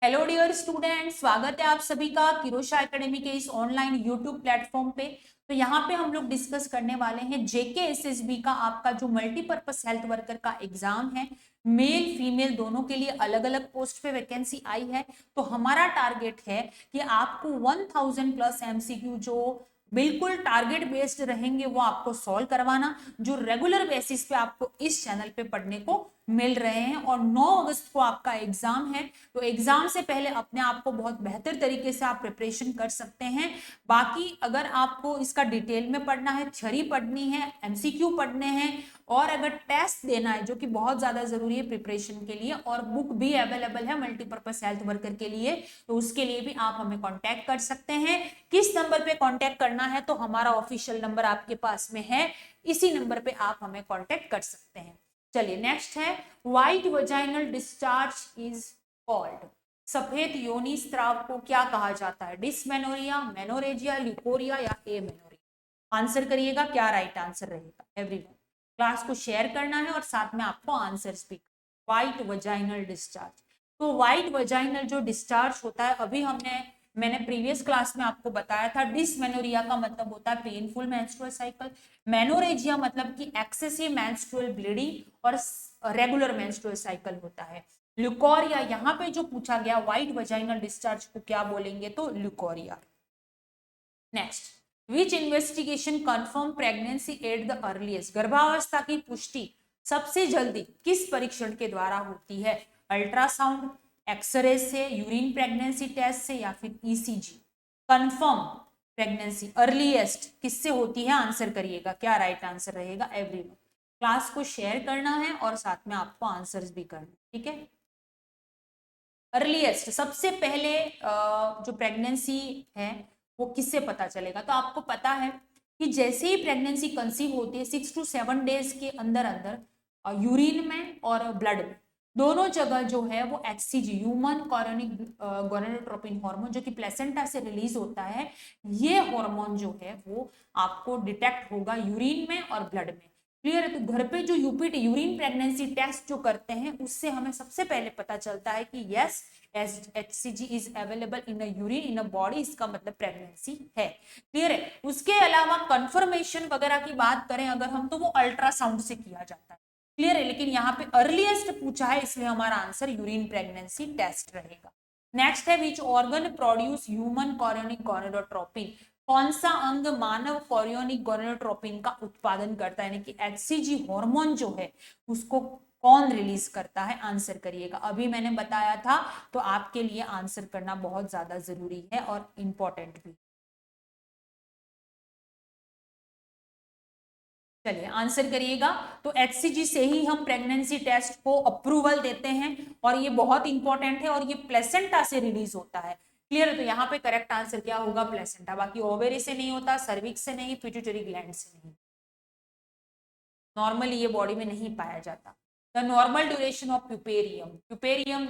Hello dear student, स्वागत है आप सभी का किरोशा एकेडमी के इस ऑनलाइन यूट्यूब प्लेटफॉर्म पे। तो यहाँ पे हम लोग डिस्कस करने वाले हैं जेके एसएसबी का आपका जो मल्टीपर्पस हेल्थ वर्कर का एग्जाम है। मेल फीमेल दोनों के लिए अलग अलग पोस्ट पे वैकेंसी आई है। तो हमारा टारगेट है कि आपको 1000 प्लस एमसीक्यू जो बिल्कुल टारगेट बेस्ड रहेंगे वो आपको सॉल्व करवाना, जो रेगुलर बेसिस पे आपको इस चैनल पे पढ़ने को मिल रहे हैं। और 9 अगस्त को आपका एग्जाम है, तो एग्जाम से पहले अपने आप को बहुत बेहतर तरीके से आप प्रिपरेशन कर सकते हैं। बाकी अगर आपको इसका डिटेल में पढ़ना है, थ्योरी पढ़नी है, एमसीक्यू पढ़ने हैं और अगर टेस्ट देना है जो कि बहुत ज्यादा जरूरी है प्रिपरेशन के लिए, और बुक भी अवेलेबल है मल्टीपर्पज हेल्थ वर्कर के लिए, तो उसके लिए भी आप हमें कांटेक्ट कर सकते हैं। किस नंबर पे कांटेक्ट करना है, तो हमारा ऑफिशियल नंबर आपके पास में है, इसी नंबर पे आप हमें कांटेक्ट कर सकते हैं। चलिए नेक्स्ट है, white vaginal discharge is called. सफेद योनि स्त्राव को क्या कहा जाता है? डिसमेनोरिया, मेनोरेजिया, ल्यूकोरिया या एमेनोरिया? आंसर करिएगा, क्या राइट आंसर रहेगा एवरीवन। क्लास को शेयर करना है और साथ में आपको answer speak. White vaginal discharge, तो व्हाइट वजाइनल जो डिस्चार्ज होता है, अभी मैंने प्रीवियस क्लास में आपको बताया था, डिसमेनोरिया का मतलब होता है पेनफुल मेंस्ट्रुअल साइकिल, मेनोरेजिया मतलब कि एक्सेसिव मेंस्ट्रुअल ब्लीडिंग और रेगुलर मेंस्ट्रुअल साइकिल होता है। ल्यूकोरिया यहाँ पे जो पूछा गया व्हाइट वजाइनल डिस्चार्ज को क्या बोलेंगे, तो leucorrhoea. Next, which investigation confirm pregnancy at the earliest. गर्भावस्था की पुष्टि सबसे जल्दी किस परीक्षण के द्वारा होती है? अल्ट्रासाउंड, एक्सरे से, यूरिन प्रेगनेंसी टेस्ट से या फिर ईसीजी? कंफर्म प्रेगनेंसी अर्लीस्ट किससे होती है? आंसर करिएगा, क्या राइट आंसर रहेगा एवरीवन। क्लास को शेयर करना है और साथ में आपको आंसर्स भी करना है, ठीक है। अर्लीस्ट सबसे पहले जो प्रेगनेंसी है वो किससे पता चलेगा? तो आपको पता है कि जैसे ही प्रेगनेंसी कंसीव होती है 6 to 7 डेज के अंदर अंदर यूरिन में और ब्लड में दोनों जगह जो है वो HCG, human chorionic gonadotropin hormone, जो कि प्लेसेंटा से रिलीज होता है, ये हार्मोन जो है वो आपको डिटेक्ट होगा यूरिन में और ब्लड में। क्लियर है? तो घर पे जो यूपीटी यूरिन प्रेगनेंसी टेस्ट जो करते हैं उससे हमें सबसे पहले पता चलता है कि yes HCG is available in urine in body, इसका मतलब प्रेगनेंसी है। क्लियर है? उसके अलावा कंफर्मेशन वगैरह की बात करें अगर हम, तो वो अल्ट्रासाउंड से किया जाता है। क्लियर है? लेकिन यहाँ पे अर्लीस्ट पूछा है इसलिए हमारा आंसर यूरिन प्रेगनेंसी टेस्ट रहेगा। नेक्स्ट है, which organ produce human chorionic gonadotropin. कौन सा अंग मानव कॉरियोनिक गोनेडोट्रोपिन का उत्पादन करता है, यानी कि एचसीजी हार्मोन जो है उसको कौन रिलीज करता है? आंसर करिएगा। अभी मैंने बताया था, तो आपके लिए आंसर करना बहुत ज्यादा जरूरी है और इंपॉर्टेंट भी। चलिए आंसर करिएगा। तो एचसीजी से ही हम प्रेगनेंसी टेस्ट को अप्रूवल देते हैं और ये बहुत इंपॉर्टेंट है और ये प्लेसेंटा से रिलीज होता है। क्लियर है? तो यहाँ पे करेक्ट आंसर क्या होगा? प्लेसेंटा। बाकी ओवेरी से नहीं होता, सर्विक्स से नहीं, पिट्यूटरी ग्लैंड से नहीं, नॉर्मली ये बॉडी में नहीं पाया जाता। The normal duration of puerperium, puerperium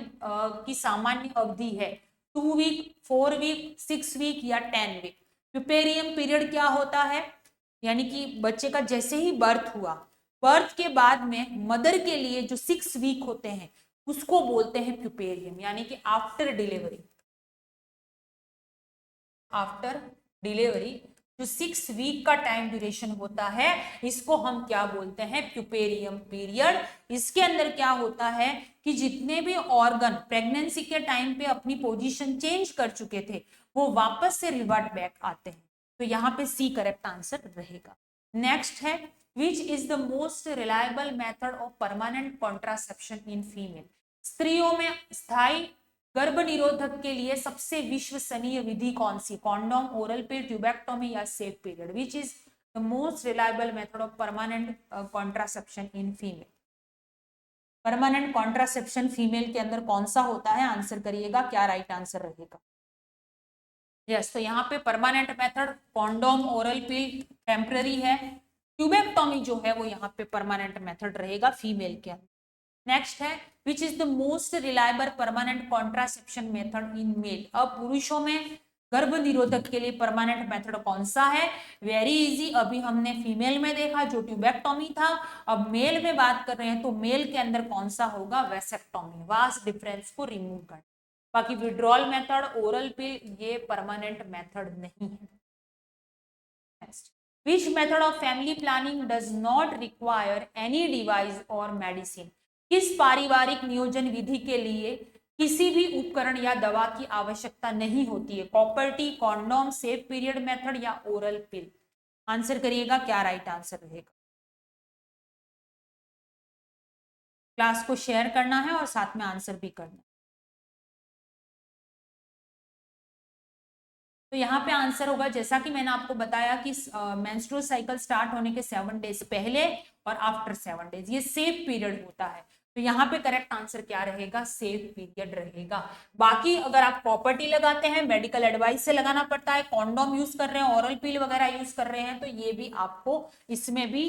की सामान्य अवधि है 2 वीक, 4 वीक, 6 वीक या 10 वीक। प्यूपेरियम पीरियड क्या होता है? यानी कि बच्चे का जैसे ही बर्थ हुआ, बर्थ के बाद में मदर के लिए जो 6 वीक होते हैं उसको बोलते हैं प्यूपेरियम, यानी कि आफ्टर डिलीवरी। आफ्टर डिलीवरी जो 6 वीक का टाइम ड्यूरेशन होता है इसको हम क्या बोलते हैं? Puerperium period. इसके अंदर क्या होता है कि जितने भी ऑर्गन प्रेगनेंसी के टाइम पे अपनी पोजीशन चेंज कर चुके थे वो वापस से रिवर्ट बैक आते हैं। तो यहाँ पे सी करेक्ट आंसर रहेगा। नेक्स्ट है, which is the most reliable method of permanent contraception in female. स्त्रियों में स्थायी गर्भ निरोधक के लिए सबसे विश्वसनीय विधि कौन सी? कॉन्डोम, ओरल पिल, ट्यूबेक्टोमी या safe period? Which is the most reliable method of permanent contraception in female. Permanent contraception female के अंदर कौन सा होता है? आंसर करिएगा, क्या राइट आंसर रहेगा। यस, तो यहाँ पे परमानेंट मेथड कॉन्डोम, ओरल पिल टेम्पररी है, ट्यूबेक्टोमी जो है वो यहाँ पे परमानेंट मेथड रहेगा फीमेल के अंदर। नेक्स्ट है, which is the most reliable permanent contraception method in male. अब पुरुषों में गर्भ निरोधक के लिए परमानेंट मेथड कौन सा है? वेरी इजी, अभी हमने फीमेल में देखा जो ट्यूबेक्टोमी था। अब मेल में बात कर रहे हैं तो मेल के अंदर कौन सा होगा? वेसेक्टोमी, वास डिफरेंस को रिमूव कर। बाकी विड्रॉल मेथड, ओरल पिल, ये परमानेंट मेथड नहीं है। Next, which method of family planning does not require any device or medicine? किस पारिवारिक नियोजन विधि के लिए किसी भी उपकरण या दवा की आवश्यकता नहीं होती है? Property, condom, safe period method या ओरल पिल? आंसर करिएगा, क्या राइट आंसर रहेगा। क्लास को शेयर करना है और साथ में आंसर भी करना है। तो यहाँ पे आंसर होगा, जैसा कि मैंने आपको बताया कि मेंस्ट्रुअल साइकिल स्टार्ट होने के 7 डेज पहले और आफ्टर 7 डेज ये सेफ पीरियड होता है। तो यहाँ पे करेक्ट आंसर क्या रहेगा, सेफ पीरियड रहेगा। बाकी अगर आप प्रॉपर्टी लगाते हैं, मेडिकल एडवाइस से लगाना पड़ता है, कॉन्डोम यूज कर रहे हैं, ओरल पिल वगैरह यूज कर रहे हैं, तो ये भी आपको इसमें भी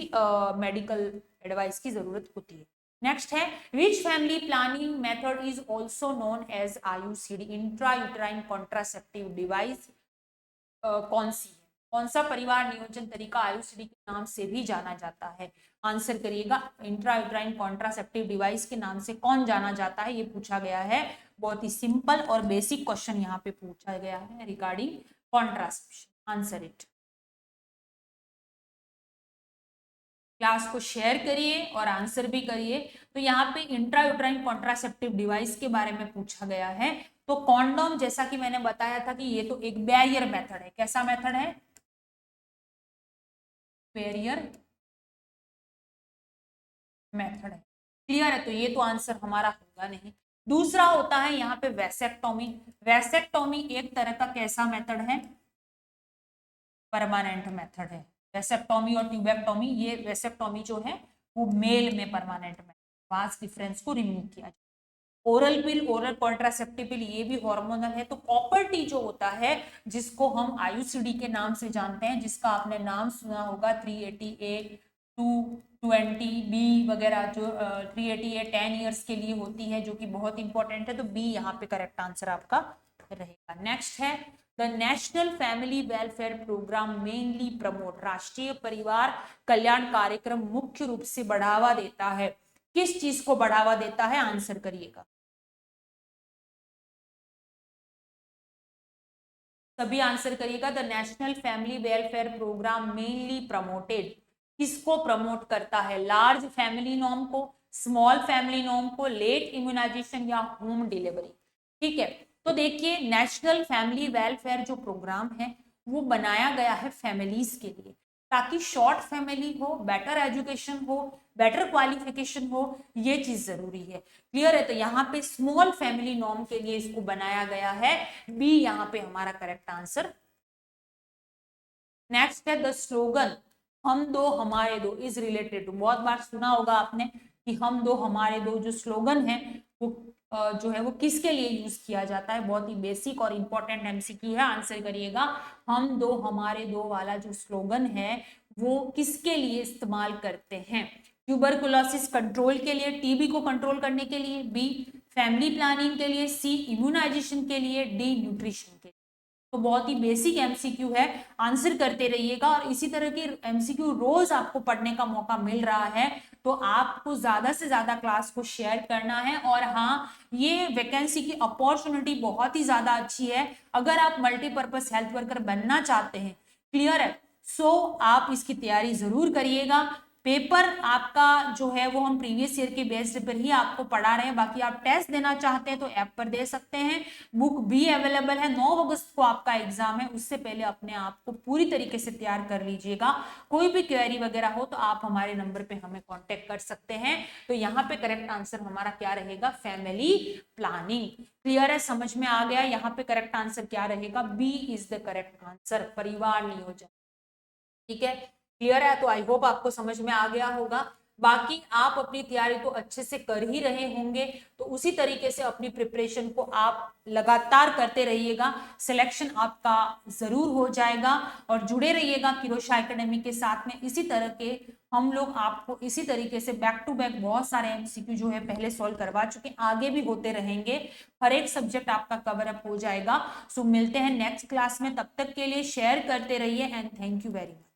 मेडिकल एडवाइस की जरूरत होती है। नेक्स्ट है, which family planning method is also known as IUCD, intrauterine contraceptive device? कौन सी है, कौन सा परिवार नियोजन तरीका IUCD के नाम से भी जाना जाता है? आंसर करिएगा, इंट्रायूटेराइन कॉन्ट्रासेप्टिव डिवाइस के नाम से कौन जाना जाता है, ये पूछा गया है। बहुत ही सिंपल और बेसिक क्वेश्चन यहाँ पे पूछा गया है regarding contraception. Answer it. Class को शेयर करिए और आंसर भी करिए। तो यहाँ पे इंट्रायूटेराइन कॉन्ट्रासेप्टिव डिवाइस के बारे में पूछा गया है। तो कॉन्डोम, जैसा कि मैंने बताया था कि ये तो एक बैरियर मेथड है। कैसा मेथड है, बैरियर मेथड है। क्लियर है, तो ये तो आंसर हमारा होगा नहीं। दूसरा होता है यहाँ पे वैसेक्टोमी। वैसेक्टोमी एक तरह का कैसा मेथड है, परमानेंट मेथड है। वैसेक्टोमी और ट्यूबेक्टोमी, ये वैसेक्टोमी जो है वो मेल में परमानेंट मेथड, वास डिफरेंस को रिमूव किया जाए। ओरल पिल, ओरल कॉन्ट्रासेप्टिव पिल, ये भी हार्मोनल है। तो प्रॉपर्टी जो होता है जिसको हम IUCD के नाम से जानते हैं, जिसका आपने नाम सुना होगा 380A 220B वगैरह, जो 380A 10 ईयर्स के लिए होती है, जो कि बहुत इंपॉर्टेंट है। तो बी यहाँ पे करेक्ट आंसर आपका रहेगा। नेक्स्ट है, the national family welfare programme mainly promote, राष्ट्रीय परिवार कल्याण कार्यक्रम मुख्य रूप से बढ़ावा देता है, किस चीज को बढ़ावा देता है? आंसर करिएगा। सभी आंसर करिएगा। The national family welfare programme mainly promoted, किसको प्रमोट करता है? लार्ज फैमिली नॉर्म को, स्मॉल फैमिली नॉर्म को, लेट इम्यूनाइजेशन या होम डिलीवरी? ठीक है, तो देखिए नेशनल फैमिली वेलफेयर जो प्रोग्राम है वो बनाया गया है फैमिलीज के लिए, ताकि शॉर्ट फैमिली हो, बेटर एजुकेशन हो, बेटर क्वालिफिकेशन हो, ये चीज जरूरी है। क्लियर है, तो यहाँ पे स्मॉल फैमिली नॉर्म के लिए इसको बनाया गया है। बी यहाँ पे हमारा करेक्ट आंसर। नेक्स्ट है, द स्लोगन हम दो हमारे दो इज रिलेटेड टू, बहुत बार सुना होगा आपने कि हम दो हमारे दो जो स्लोगन है वो जो है वो किसके लिए यूज किया जाता है? बहुत ही बेसिक और इंपॉर्टेंट MCQ है। आंसर करिएगा, हम दो हमारे दो वाला जो स्लोगन है वो किसके लिए इस्तेमाल करते हैं? ट्यूबरकुलोसिस कंट्रोल के लिए, टीबी को कंट्रोल करने के लिए, बी फैमिली प्लानिंग के लिए, सी इम्यूनाइजेशन के लिए, डी न्यूट्रिशन के लिए। तो बहुत ही बेसिक MCQ है, आंसर करते रहिएगा। और इसी तरह के MCQ रोज आपको पढ़ने का मौका मिल रहा है, तो आपको ज्यादा से ज्यादा क्लास को शेयर करना है। और हाँ, ये वैकेंसी की अपॉर्चुनिटी बहुत ही ज्यादा अच्छी है। अगर आप मल्टीपर्पज हेल्थ वर्कर बनना चाहते हैं, क्लियर है, सो आप इसकी तैयारी जरूर करिएगा। पेपर आपका जो है वो हम प्रीवियस ईयर के बेस पर ही आपको पढ़ा रहे हैं। बाकी आप टेस्ट देना चाहते हैं तो ऐप पर दे सकते हैं, बुक भी अवेलेबल है। 9 अगस्त को आपका एग्जाम है, उससे पहले अपने आप को पूरी तरीके से तैयार कर लीजिएगा। कोई भी क्वेरी वगैरह हो तो आप हमारे नंबर पे हमें कांटेक्ट कर सकते हैं। तो यहाँ पे करेक्ट आंसर हमारा क्या रहेगा? Family planning. क्लियर है, समझ में आ गया? यहाँ पे करेक्ट आंसर क्या रहेगा? B is the correct answer, परिवार नियोजन। ठीक है, क्लियर है? तो आई होप आपको समझ में आ गया होगा। बाकी आप अपनी तैयारी तो अच्छे से कर ही रहे होंगे, तो उसी तरीके से अपनी प्रिपरेशन को आप लगातार करते रहिएगा, सिलेक्शन आपका जरूर हो जाएगा। और जुड़े रहिएगा किरोशा एकेडमी के साथ में। इसी तरह के हम लोग आपको इसी तरीके से बैक टू बैक बहुत सारे MCQ जो है पहले सॉल्व करवा चुके, आगे भी होते रहेंगे। हर एक सब्जेक्ट आपका कवर अप हो जाएगा। सो मिलते हैं नेक्स्ट क्लास में, तब तक के लिए शेयर करते रहिए and thank you very much.